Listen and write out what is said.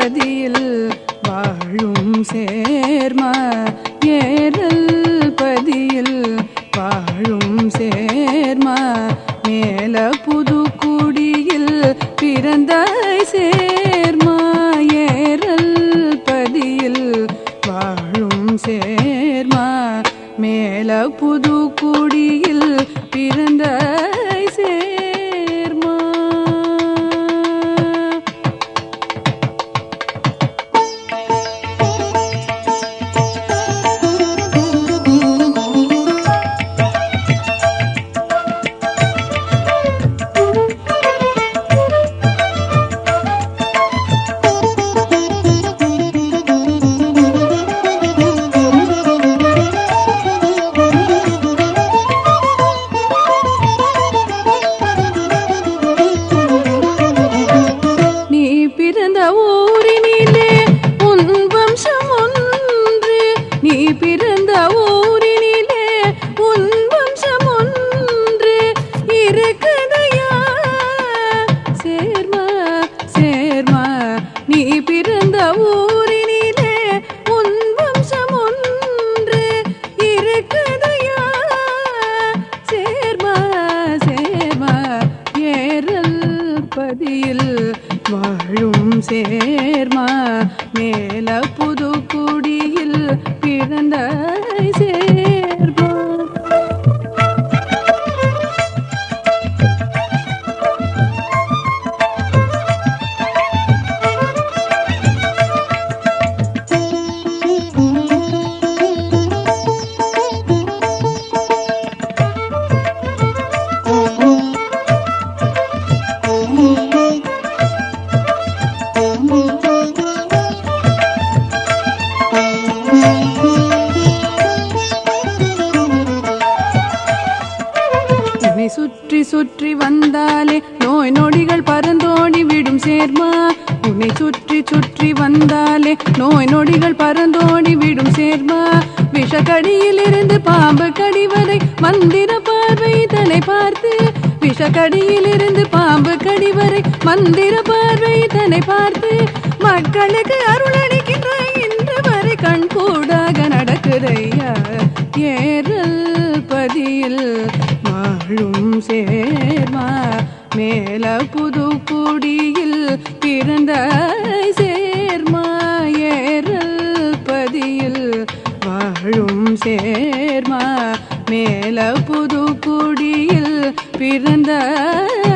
பதியில் வாழும் சேர்மா ஏறல் பதியில் வாழும் சேர்மா மேல புதுக்குடியில் பிறந்தாய் சேர்மா ஏறல் பதியில் வாழும் சேர்மா மேல புதுக்குடியில் பிறந்தாய் சேர்மா. பிறந்த ஊரினிலே உன் வம்சம் ஒன்று இருக்குதையா சேர்மா சேர்மா நீ பிறந்த ஊரினிலே உன் வம்சம் ஒன்று இருக்குதையா சேர்மா சேர்மா ஏறல் பதியில் வாழும் சேர்மா மேல புதுக்குடியில் பிறந்தாய் சேர்மா. சுற்றி சுற்றி வந்தாலே நோய் நொடிகள் பறந்தோடி விடும் சேர்மா உன்னை சுற்றி சுற்றி வந்தாலே நோய் நொடிகள் பறந்தோடி விடும் சேர்மா விஷக்கடியில் இருந்து பாம்பு கடி வரை மந்திர பார்வை தன்னை பார்த்து விஷக்கடியில் இருந்து பாம்பு கடி வரை மந்திர பார்வை தன்னை பார்த்து மக்களுக்கு அருளளிக்கின்ற இன்று வரை கண் கூடாக நடக்குதையா ஏறல் பதியில் வாழும் சேர்மா மேல புதுக்குடியில் பிறந்தாய் சேர்மா ஏறல் பதியில் வாழும் சேர்மா மேல புதுக்குடியில் பிறந்தாய்